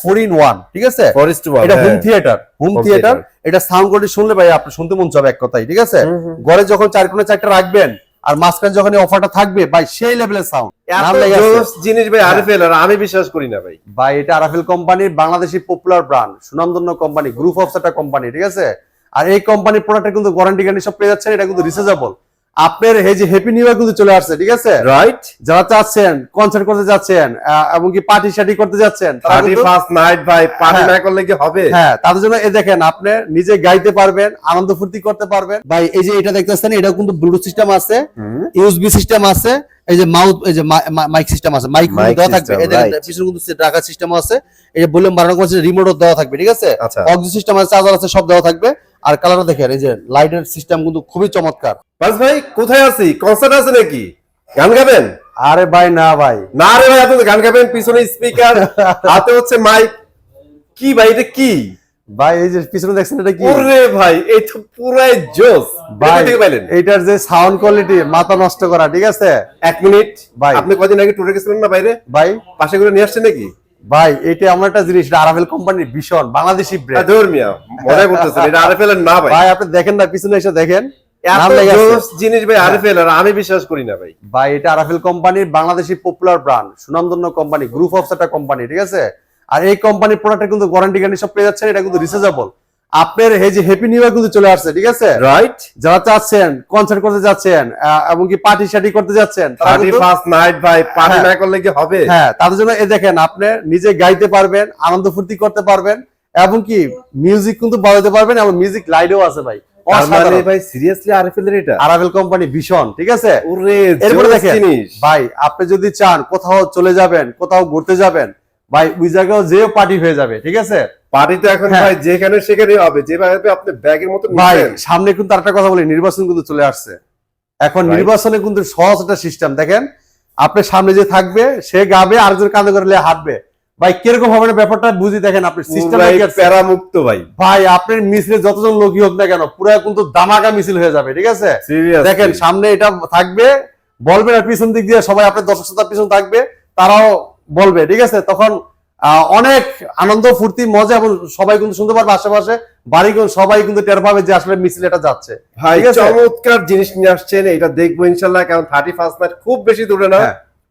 4 in 1 ঠিক আছে, এটা হোম থিয়েটার, এটা সাউন্ড কোয়ালিটি শুনলে ভাই আপনি শুনতে মন চাবে এক কথাই, ঠিক আছে। ঘরে যখন চার কোণে চারটা রাখবেন আর মাঝখানে যখন এই অফারটা থাকবে ভাই সেই লেভেলের সাউন্ড জিনিস ভাই আরএফএল, আর আমি বিশ্বাস করি না ভাই। ভাই এটা আরএফএল কোম্পানির বাংলাদেশি পপুলার ব্র্যান্ড, সুনামধন্য কোম্পানি, গ্রুপ অফ একটা কোম্পানি, ঠিক আছে। আর এই কোম্পানির প্রোডাক্টের কিন্তু ওয়ারেন্টি গ্যারান্টি সব পেয়ে যাচ্ছেন, এটা কিন্তু রিচার্জেবল। আপনার এই যে হ্যাপি নিউ ইয়ার কিন্তু চলে আসছে, ঠিক আছে, রাইট। যারা চাচ্ছেন কনসার্ট করতে যাচ্ছেন এবং কি পার্টি শার্টি করতে যাচ্ছেন, 31st নাইট ভাই পার্টি না করলে কি হবে? হ্যাঁ, তাদের জন্য এই দেখেন আপনি নিজে গাইতে পারবেন, আনন্দ ফুর্তি করতে পারবেন। ভাই এই যে এটা দেখতেছেন, এটা কিন্তু ব্লুটুথ সিস্টেম আছে, ইউএসবি সিস্টেম আছে, এই যে মাউথ, এই যে মাইক সিস্টেম আছে, মাইক দেওয়া থাকবে, এই দেখেন পিছনে কিন্তু রাখার সিস্টেম আছে, এই যে ভলিউম বাড়ানো করছে, রিমোটও দেওয়া থাকবে, ঠিক আছে, অক্সি সিস্টেম আছে, চার্জার আছে, সব দেওয়া থাকবে। আর কালারটা দেখেন, এই যে লাইটের সিস্টেম কিন্তু খুবই চমৎকার। বাস ভাই কোথায় আছি? কনসার্ট আছে নাকি? গান গাবেন? আরে ভাই না ভাই, না রে ভাই, আপনি গান গাবেন, পিছনে স্পিকার, হাতে হচ্ছে মাইক। কি ভাই এটা কি? ভাই এই যে পিছনে দেখছেন এটা কি? ওরে ভাই এই তো পুরাই জোস ভাই। এটার যে সাউন্ড কোয়ালিটি মাথা নষ্ট করা, ঠিক আছে। 1 মিনিট ভাই, আপনি কদিন আগে ট্যুরে গেছিলেন না বাইরে? ভাই পাশে করে নিয়ে আসছেন নাকি? ভাই এটা আমার একটা জিনিস, এটা আরএফএল কোম্পানির ভীষণ বাংলাদেশি ব্র্যান্ড। ধর্মিয়া মজা করতেছেন, এটা আরএফএল এর না ভাই। ভাই আপনি দেখেন না, পিছনে এসে দেখেন, এত জোস জিনিস ভাই আরএফএল, আর আমি বিশ্বাস করি না ভাই। ভাই এটা আরএফএল কোম্পানির বাংলাদেশি পপুলার ব্র্যান্ড, সুনামধন্য কোম্পানি, গ্রুপ অফ একটা কোম্পানি, ঠিক আছে। আর এই কোম্পানির প্রোডাক্টের কিন্তু ওয়ারেন্টি গ্যারান্টি সব পেয়ে যাচ্ছেন, এটা কিন্তু রিচার্জেবল। আপনার এই যে হ্যাপি নিউ ইয়ার কিন্তু চলে আসছে, ঠিক আছে, রাইট। যারা চাচ্ছেন কনসার্ট করতে যাচ্ছেন এবং কি পার্টি শার্টি করতে যাচ্ছেন, 31st নাইট ভাই পার্টি না করলে কি হবে? হ্যাঁ, তাদের জন্য এই দেখেন আপনি নিজে গাইতে পারবেন, আনন্দ ফুর্তি করতে পারবেন এবং কি মিউজিক কিন্তু বাজাতে পারবেন, এবং মিউজিক লাইটও আছে ভাই। ভাই সিরিয়াসলি আরএফএল এর এটা? আরএফএল কোম্পানি ভীষণ, ঠিক আছে। ওরে এরপরে জোস দেখেন জিনিস ভাই, আপনি যদি চান কোথাও চলে যাবেন, কোথাও ঘুরতে যাবেন ভাই, ওই জায়গাও যেও পার্টি হয়ে যাবে, ঠিক আছে। পার্টি তো এখন ভাই যেখানে সেখানে হবে, যেভাবে আপনি ব্যাগের মতো ভাই নিবেন। সামনে কিন্তু আরেকটা কথা বলি, নির্বাচন কিন্তু চলে আসছে। এখন নির্বাচনে কিন্তু সহজ একটা সিস্টেম দেখেন, আপনার সামনে যে থাকবে সে গাবে, আরেকজন কাঁধে করে হাঁটবে। ভাই কিরকম হবে না ব্যাপারটা বুঝি, দেখেন আপনি সিস্টেম প্যারা মুক্ত ভাই। ভাই আপনার মিছিলে যতজন লোকই হোক না কেন, পুরো কিন্তু দামাকা মিছিল হয়ে যাবে, ঠিক আছে। দেখেন সামনে এটা থাকবে, বলবেন, আর পিছন দিক দিয়ে সবাই আপনার দর্শক শ্রোতার পিছন থাকবে, তারাও বলবে, ঠিক আছে। তখন অনেক আনন্দ ফুর্তি মজা, এবং সবাই কিন্তু শুনতে পারবে, আশেপাশে বাড়ি সবাই কিন্তু টের পাবে যে আসলে মিছিল এটা যাচ্ছে। ভাই চমৎকার জিনিস নিয়ে আসছেন, এটা দেখবো ইনশাল্লাহ। কারণ 31st নাইট খুব বেশি দূরে না,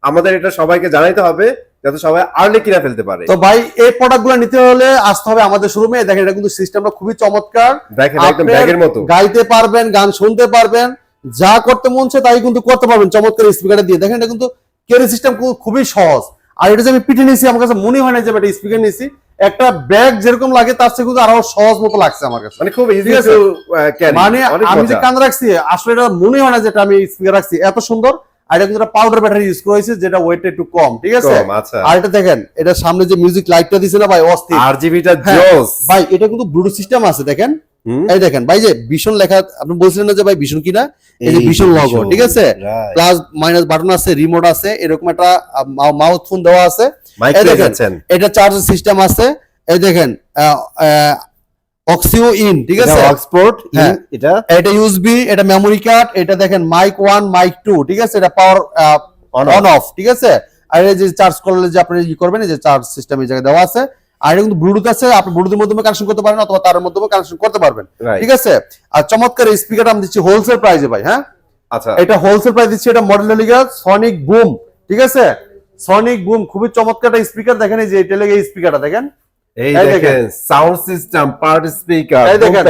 আমাদের এটা সবাইকে জানাইতে হবে যাতে সবাই আর্লি কিনা ফেলতে পারে। তো ভাই এই প্রোডাক্টগুলো নিতে হলে আসতে হবে আমাদের শোরুমে। দেখেন এটা কিন্তু সিস্টেমটা খুবই চমৎকার, দেখেন একদম ব্যাগের মতো, গাইতে পারবেন, গান শুনতে পারবেন, যা করতে মন চায় তাই কিন্তু করতে পারবেন চমৎকার স্পিকার দিয়ে। দেখেন এটা কিন্তু ক্যারি সিস্টেম খুবই সহজ। আর এটা যে আমি পিঠে নিয়েছি, আমার কাছে মনে হয় না যে এটা স্পিকার নিয়েছি, একটা ব্যাগ যেরকম লাগে তার চেয়ে কিন্তু আরো সহজ মতো লাগছে আমার কাছে, মানে খুব ইজি টু ক্যারি। মানে আমি যে কান রাখছি আসলে এটা মনে হয় না যেটা আমি স্পিকার রাখছি, এত সুন্দর। আর এটা কিন্তু পাউডার ব্যাটারি ইউজ করা হয়েছে, যেটা ওয়েট একটু কম, ঠিক আছে। আর এটা দেখেন, এটা সামনে যে মিউজিক লাইটটা দিছে না ভাই, অস্থির। আরজিবিটা জোস ভাই, এটা কিন্তু ব্লুটুথ সিস্টেম আছে, দেখেন এই দেখেন ভাই, যে ভীষণ লেখা, আপনি বলছিলেন না যে ভাই ভীষণ কিনা, এই যে ভীষণ লগো, ঠিক আছে, প্লাস মাইনাস বাটন আছে, রিমোট আছে, এরকম একটা মাউথ ফোন দেওয়া আছে, এই দেখেন এটা চার্জার সিস্টেম আছে, এই দেখেন অক্সিও ইন, ঠিক আছে, অক্সপোর্ট এটা ইউএসবি, এটা মেমোরি কার্ড, এটা দেখেন মাইক 1 মাইক 2, ঠিক আছে, এটা পাওয়ার অন অফ, ঠিক আছে। আর এই যে চার্জ করলে যে আপনি ই করবেন, এই যে চার্জ সিস্টেম এই জায়গায় দেওয়া আছে। আর এটা কিন্তু ব্লুটুথ আছে, আপনি ব্লুটুথের মাধ্যমে কানেকশন করতে পারেন অথবা তারের মাধ্যমে কানেকশন করতে পারবেন, ঠিক আছে। আর চমৎকার স্পিকারটা আমি দিচ্ছি হোলসেল প্রাইসে ভাই। হ্যাঁ আচ্ছা, এটা হোলসেল প্রাইস দিচ্ছি, এটা মডেল লিগা সনিক বুম, ঠিক আছে, সনিক বুম, খুবই চমৎকার একটা স্পিকার। দেখেন এই যে এটা লেগে স্পিকারটা দেখেন, এই দেখেন সাউন্ড সিস্টেম, পার্টি স্পিকার, এই দেখেন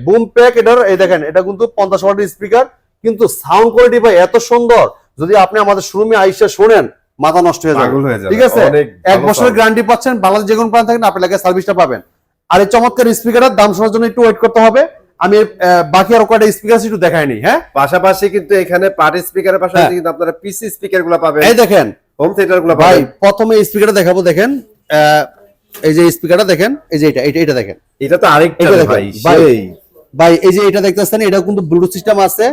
বুম প্যাক এটার, এই দেখেন এটা কিন্তু 50 ওয়াটের স্পিকার, কিন্তু সাউন্ড কোয়ালিটি ভাই এত সুন্দর, যদি আপনি আমাদের শোরুমে আইসা শুনেন মাথা নষ্ট হয়ে যাবে, ঠিক আছে। 1 বছরের গ্যারান্টি পাচ্ছেন, বাংলাদেশ যে কোনো প্রান্ত থাকেন আপনি লাগে সার্ভিসটা পাবেন। আর এই চমৎকার স্পিকারের দাম শোনার জন্য একটু ওয়েট করতে হবে, আমি বাকি আরো কয়টা স্পিকার একটু দেখাইনি। হ্যাঁ, পাশাপাশি কিন্তু এখানে পার্টি স্পিকারের পাশাপাশি কিন্তু আপনারা পিসি স্পিকারগুলো পাবেন, এই দেখেন হোম থিয়েটারগুলো পাবেন। ভাই প্রথমে স্পিকারটা দেখাবো, দেখেন এই যে স্পিকারটা দেখেন, এই যে এটা দেখেন, এটা তো আরেকটা ভাই ভাই এই যে এটা দেখতেছেন, এটা কিন্তু ব্লুটুথ সিস্টেম আছে,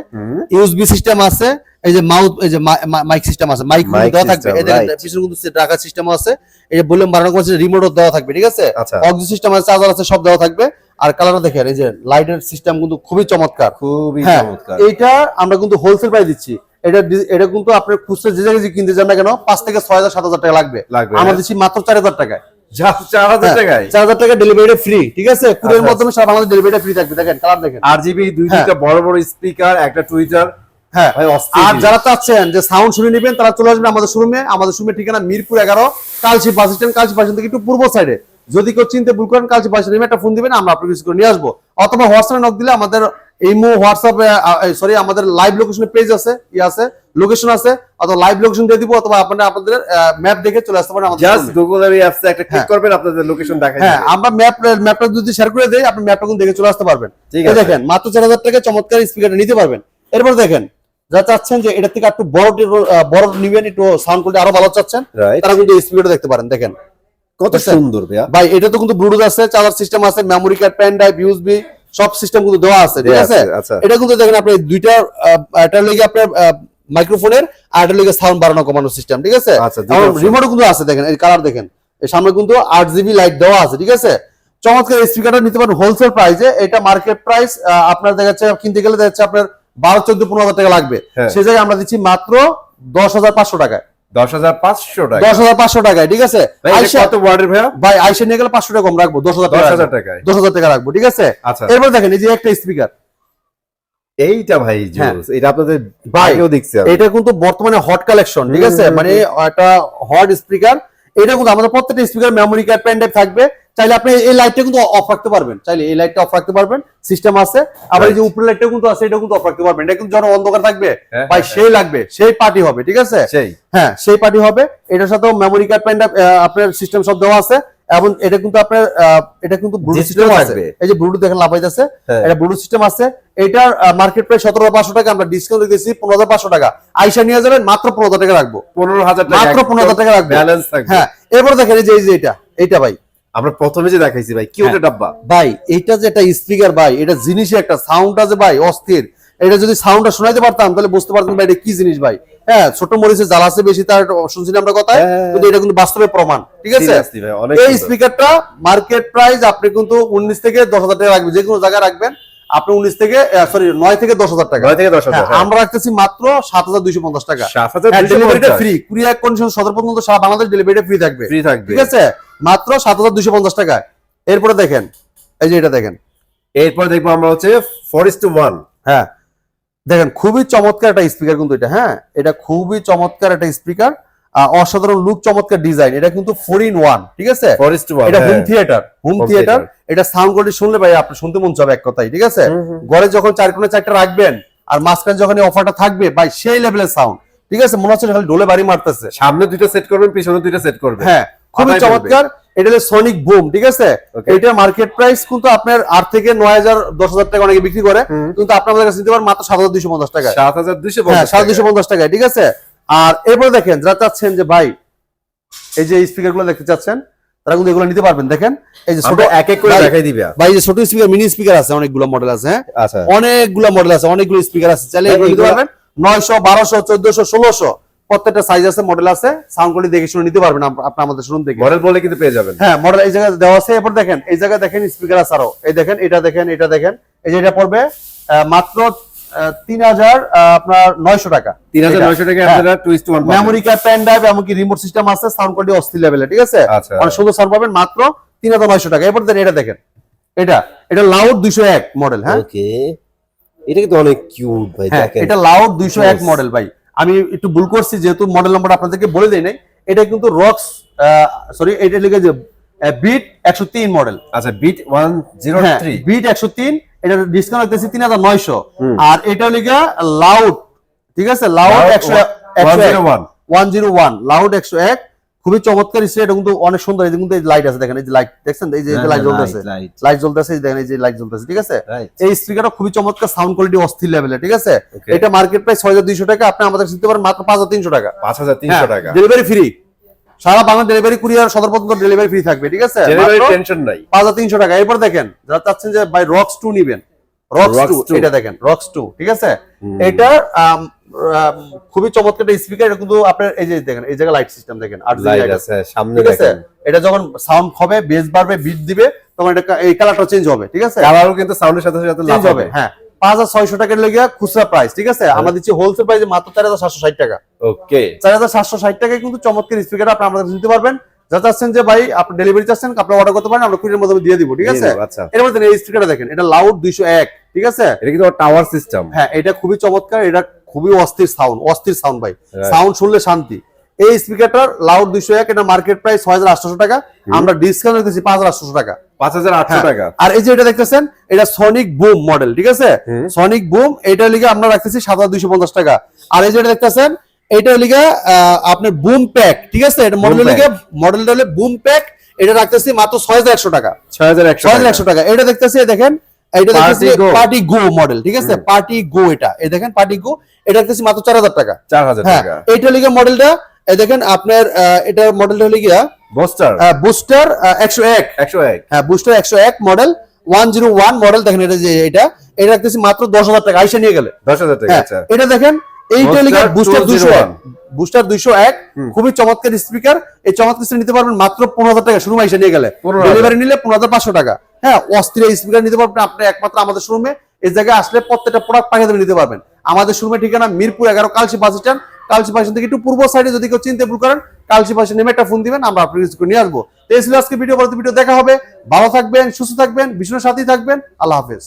ইউএসবি সিস্টেম আছে, এই যে মাউথ, এই যে মাইক সিস্টেম আছে, মাইক দেওয়া থাকবে, এই দেখেন পিছনে কিন্তু রাখার সিস্টেম আছে, এই যে ভলিউম বাড়ানো করছে, রিমোটও দেওয়া থাকবে, ঠিক আছে, অক্সি সিস্টেম আছে, চার্জার আছে, সব দেওয়া থাকবে। আর কালারটা দেখেন, এই যে লাইটের সিস্টেম কিন্তু খুবই চমৎকার, খুবই চমৎকার। এইটা আমরা কিন্তু হোলসেল প্রাইস দিচ্ছি। এটা কিন্তু আপনি খুচরা যে জায়গায় কিনতে যান না কেন 5 থেকে 6,000 7,000 টাকা লাগবে, আমরা দিচ্ছি মাত্র 4,000 টাকায়। জাস্ট 4000 টাকায় 4000 টাকা ডেলিভারি ফ্রি, ঠিক আছে? কুরিয়ার মাধ্যমে সারা বাংলাদেশ ডেলিভারি ফ্রি থাকবে। দেখেন কালার দেখেন, আরজিবি দুইটা বড় বড় স্পিকার, একটা টুইটার। হ্যাঁ ভাই অস্থির। আর যারা চাচ্ছেন যে সাউন্ড শুনে নেবেন তারা চলে আসবেন আমাদের শোরুমে। আমাদের শোরুমের ঠিকানা মিরপুর 11 কালচি বাস স্ট্যান্ড। কালচি বাস স্ট্যান্ড থেকে একটু পূর্ব সাইডে। যদি কেউ চিনতে ভুল করেন কালচি বাস স্ট্যান্ডে একটা ফোন দিবেন, আমরা আপনাকে কিছু করে নিয়ে আসবো। অথবা হোয়াটসঅ্যাপে নক দিলে আমাদের ইমো হোয়াটসঅ্যাপে সরি আমাদের লাইভ লোকেশনের পেজ আছে, আছে লোকেশন আছে, অথবা লাইভ লোকেশন দিয়ে দিব, অথবা আপনাদের ম্যাপ দেখে চলে আসতে পারেন আমাদের। জাস্ট গুগল অ্যাপসে একটা ক্লিক করবেন, আপনাদের লোকেশন দেখায়। হ্যাঁ আমরা ম্যাপটা যদি শেয়ার করে দেই আপনি ম্যাপটা দেখে চলে আসতে পারবেন। ঠিক এই আছে, দেখেন মাত্র 4000 টাকায় চমৎকার স্পিকারটা নিতে পারবেন। এরপর দেখেন যারা চাচ্ছেন যে এটা থেকে একটু বড় নিবেন, একটু সাউন্ড কোয়ালিটি আরো ভালো চাচ্ছেন, তারা কিন্তু এই স্পিকারটা দেখতে পারেন। দেখেন কত সুন্দর ভাই, এটা তো কিন্তু ব্লুটুথ আছে, চার্জার সিস্টেম আছে, memory card, pen drive, USB সব সিস্টেম কিন্তু দেওয়া আছে, ঠিক আছে? এটা কিন্তু দেখেন আপনি দুইটা, এটা লাগি আপনার মাইক্রোফোনের, আর এটা লাগি সাউন্ড বাড়ানো কমানো সিস্টেম, ঠিক আছে? রিমোটও কিন্তু আছে, দেখেন এই কালার দেখেন, এর সামনে কিন্তু 8GB লাইট দেওয়া আছে, ঠিক আছে? চমৎকার স্পিকারটা নিতে পারেন হোলসেল প্রাইসে। এটা মার্কেট প্রাইস আপনার দেখা যাচ্ছে কিনতে গেলে দেখা যাচ্ছে আপনার 12, 14, 15,000 টাকা লাগবে। সেই জায়গায় আমরা দিচ্ছি মাত্র 10,500 টাকায়। 10,500 টাকা, 10,500 টাকায়, ঠিক আছে? কত ওয়াটের ভাইয়া? ভাই আইসা নিয়ে গেলে 500 টাকা কম রাখবো, 10,000 টাকায় 10,000 টাকা রাখবো, ঠিক আছে? আচ্ছা, এরপর দেখেন এই যে একটা স্পিকার, এইটা ভাই জোস, এটা আপনাদের ভাইও দেখছি আমি। এটা কিন্তু বর্তমানে হট কালেকশন, ঠিক আছে? মানে একটা হট স্পিকার। এটা কিন্তু আমাদের প্রত্যেকটা speaker memory card, pen drive থাকবে। চাইলে আপনি এই লাইটটা কিন্তু অফ রাখতে পারবেন, চাইলে এই লাইটটা অফ রাখতে পারবেন, সিস্টেম আছে। আবার এই যে উপরের লাইটটা কিন্তু আছে, এটা কিন্তু অফ রাখতে পারবেন। এটা কিন্তু যখন অন্ধকার থাকবে ভাই সেই লাগবে, সেই পার্টি হবে, ঠিক আছে? হ্যাঁ সেই পার্টি হবে। এটার সাথেও মেমোরি কার্ড, পেন ড্রাইভ আপনার সিস্টেম সব দেওয়া আছে। এবং এটা কিন্তু আপনার এটা কিন্তু ব্লুটুথ সিস্টেম আছে, এই যে ব্লুটুথ দেখেন লাগাইতেছে, এটা ব্লুটুথ সিস্টেম আছে। এটার মার্কেট প্রাইস 17,500 টাকা, আমরা ডিসকাউন্ট দিতেছি 15,500 টাকা। আইসা নিয়ে যাবেন মাত্র 15,000 টাকা রাখবো, 15,000 টাকা, মাত্র 15,000 টাকা রাখবো, ব্যালেন্স থাকবে। হ্যাঁ এরপর দেখেন এই যে এটা ভাই আমরা প্রথমে যে দেখাইছি ভাই, কি ওটা ডাব্বা ভাই, এইটা যে একটা স্পিকার ভাই, এটা জিনিসই একটা, সাউন্ড আছে ভাই অস্থির। এটা যদি সাউন্ডটা শোনাইতে পারতাম তাহলে বুঝতে পারতাম ভাই এটা কি জিনিস ভাই। হ্যাঁ ছোট মরিচে জ্বালা আছে বেশি, তার শুনছি আমরা কথায়, কিন্তু এটা কিন্তু বাস্তবে প্রমাণ, ঠিক আছে? এই স্পিকারটা মার্কেট প্রাইস আপনি কিন্তু 19 থেকে 10,000 টাকা রাখবেন, যে কোনো জায়গায় রাখবেন আপনি 19 থেকে 9 থেকে 10,000 টাকা। 9 থেকে 10,000, আমরা রাখতেছি মাত্র 7,250 টাকা। 7,250 ডেলিভারিটা ফ্রি, কুরিয়ার কন্ডিশন সদর পর্যন্ত সারা বাংলাদেশ ডেলিভারিটা ফ্রি থাকবে, ঠিক আছে? মাত্র 7,250 টাকায়। এরপরে দেখেন এই যে এটা দেখেন, এরপর দেখবো আমরা হচ্ছে 4:1। হ্যাঁ দেখেন খুবই চমৎকার একটা স্পিকার কিন্তু এটা, হ্যাঁ এটা খুবই চমৎকার একটা স্পিকার, অসাধারণ লুক, চমৎকার ডিজাইন। এটা কিন্তু 4-in-1, ঠিক আছে? 4:1, এটা হোম থিয়েটার। এটা সাউন্ড কোয়ালিটি শুনলে ভাই আপনি শুনতে মন চাবে এক কথাই, ঠিক আছে? ঘরে যখন 4 কোণে 4টা রাখবেন আর মাঝখানে যখন এই অফারটা থাকবে ভাই সেই লেভেলের সাউন্ড, ঠিক আছে? মনে হচ্ছে খালি ডোলে বাড়ি মারতেছে। সামনে দুইটা সেট করবেন, পিছনে দুইটা সেট করবেন, হ্যাঁ খুবই চমৎকার। এটা হলো সনিক বুম, ঠিক আছে? এটা মার্কেট প্রাইস কিন্তু আপনার 8 থেকে 9,000 10,000 টাকা অনেকে বিক্রি করে, কিন্তু আপনি আমাদের কাছে নিতে পারেন মাত্র 7,250 টাকা। 7,250 টাকায়, ঠিক আছে? আর এরপর দেখেন যারা চাচ্ছেন যে ভাই এই যে স্পিকার গুলো দেখতে চাচ্ছেন তারা কিন্তু এগুলো নিতে পারবেন। দেখেন এই যে ছোট এক এক করে দেখাই দিবে ভাই, যে ছোট স্পিকার, মিনি স্পিকার আছে, অনেকগুলো মডেল আছে, হ্যাঁ অনেকগুলো মডেল আছে, অনেকগুলো স্পিকার আছে, চাইলে এগুলো নিতে পারবেন। 900, 1200, 1400, 1600 প্রত্যেকটা সাইজ আছে, মডেল আছে, সাউন্ড কোয়ালিটি দেখে শুনে নিতে পারবেন আপনি আমাদের শোরুম থেকে। মডেল বলে কিন্তু পেয়ে যাবেন। হ্যাঁ মডেল এই জায়গায় দেওয়া আছে। এরপর দেখেন এই জায়গায় দেখেন স্পিকার আছে আরো, এই দেখেন এটা দেখেন, এটা দেখেন, এই যে এটা পড়বে মাত্র 3,900 টাকা। 3,900 টাকা আপনারা 2:1 মেমোরি কার্ড, পেন ড্রাইভ, এমনকি রিমোট সিস্টেম আছে, সাউন্ড কোয়ালিটি অস্থির লেভেলে, ঠিক আছে? অনেক সুন্দর সাউন্ড পাবেন মাত্র 3,900 টাকা। এরপর এটা দেখেন, এটা লাউড 201 মডেল, হ্যাঁ ওকে, এটা কিন্তু অনেক কিউট ভাই, দেখেন এটা লাউড 201 মডেল ভাই। আমি একটু ভুল করছি যেহেতু মডেল নাম্বারটা আপনাদেরকে বলে দেই নাই। এটা কিন্তু রক্স সরি এটা লিখে যে বিট 103 মডেল। আচ্ছা বিট 103, বিট 103, এটা ডিসকাউন্ট দিতেছি 3,900। আর এটা লিখে লাউড, ঠিক আছে? লাউড 101 লাউড 101 খুবই চমৎকার স্পিকার। এটা কিন্তু অনেক সুন্দর। এই কিন্তু এই লাইট আছে, দেখেন এই যে লাইট দেখছেন, এই যে লাইট জ্বলতেছে, লাইট জ্বলতেছে, দেখেন এই যে লাইট জ্বলতেছে, ঠিক আছে? এই স্পিকারটা খুবই চমৎকার, সাউন্ড কোয়ালিটি অস্থির লেভেলে, ঠিক আছে? এটা মার্কেট প্রাইস 6,200 টাকা, আপনি আমাদের নিতে পারেন মাত্র 5,300 টাকা। 5,300 টাকা, ডেলিভারি ফ্রি, সারা বাংলা ডেলিভারি, কুরিয়ার সদর পর্যন্ত ডেলিভারি ফ্রি থাকবে, ঠিক আছে? ডেলিভারি টেনশন নাই, 5,300 টাকা। এরপর দেখেন যারা চাচ্ছেন যে ভাই রক্স 2 নিবেন, রক্স 2, এটা দেখেন রক্স 2, ঠিক আছে? এটা খুবই চমৎকার একটা স্পিকার। এটা কিন্তু আপনার এই যে দেখেন এই জায়গায় লাইট সিস্টেম দেখেন, আর লাইট আছে সামনে দেখেন। এটা যখন সাউন্ড হবে, বেস বাড়বে, বিট দিবে, তখন এটা এই কালারটা চেঞ্জ হবে, ঠিক আছে? কালারও কিন্তু সাউন্ডের সাথে সাথে চেঞ্জ হবে। হ্যাঁ 5,600 টাকার লেগে খুচরা প্রাইস, ঠিক আছে? আমরা দিচ্ছি হোলসেল প্রাইসে মাত্র 4,760 টাকা। ওকে 4,760 টাকায় কিন্তু চমৎকার স্পিকার আপনি আমাদের নিতে পারবেন। যা চাচ্ছেন যে ভাই আপনি ডেলিভারি চাচ্ছেন আপনি অর্ডার করতে পারেন, আমরা কুরিয়ার মাধ্যমে দিয়ে দিব, ঠিক আছে? আচ্ছা, এর মধ্যে এই স্পিকারটা দেখেন, এটা লাউড 201, ঠিক আছে? এটা কিন্তু টাওয়ার সিস্টেম। হ্যাঁ, এটা খুবই চমৎকার, এটা খুবই অস্থির সাউন্ড ভাই, Right. সাউন্ড শুনলে শান্তি। এই স্পিকারটার লাউড 201, এটা মার্কেট প্রাইস 6800 টাকা, আমরা ডিসকাউন্ট দিতেছি 5800 টাকা। 5800 টাকা। আর এই যে এটা দেখতেছেন, এটা সনিক বুম মডেল, ঠিক আছে? সনিক বুম, এটা লিগে আমরা রাখতেছি 7250 টাকা। আর এই যে এটা দেখতেছেন, এটা লিগে আপনার বুম প্যাক, ঠিক আছে? এটা মডেলটা হলে বুম প্যাক, এটা রাখতেছি মাত্র 6100 টাকা। 6100 টাকা। এটা দেখতেছি, দেখেন এটা দেখতেছি পার্টি গো মডেল, ঠিক আছে? পার্টি গো, এটা এই দেখেন পার্টি গো, এটা দেখতেছি মাত্র 4000 টাকা। 4000 টাকা। এইটা লিগে মডেলটা এই দেখেন আপনার, এটা মডেলটা হলে গিয়া বুস্টার 101। হ্যাঁ, বুস্টার 101 মডেল, 101 মডেল। দেখেন এটা যে এটা রাখতেছি মাত্র 10000 টাকা, আইসা নিয়ে গেলে 10000 টাকা। আচ্ছা, এটা দেখেন, এইটা লিগে বুস্টার 201, খুবই চমৎকার স্পিকার। এই চমৎকার স্পিকার নিতে পারবেন মাত্র 15000 টাকা, শোরুমে এসে নিয়ে গেলে। ডেলিভারি নিলে 15500 টাকা। হ্যাঁ, অস্থির স্পিকার নিতে পারবেন আপনি একমাত্র আমাদের শোরুমে। এই জায়গায় আসলে প্রত্যেকটা প্রোডাক্ট পাঠিয়ে নিতে পারবেন। আমাদের শোরুমের ঠিকানা Mirpur 11, Kalshi bus stand. Kalshi bus stand থেকে একটু পূর্ব সাইডে যদি কেউ চিনতে ভুল করেন, কালসি বাসে নেমে একটা ফোন দিবেন, আমরা আপনার রিসিভ করে নিয়ে আসবো। তো এই ছিল আজকে ভিডিও, পরবর্তী ভিডিও দেখা হবে। ভালো থাকবেন, সুস্থ থাকবেন, বিষ্ণুর সাথেই থাকবেন। আল্লাহ হাফেজ।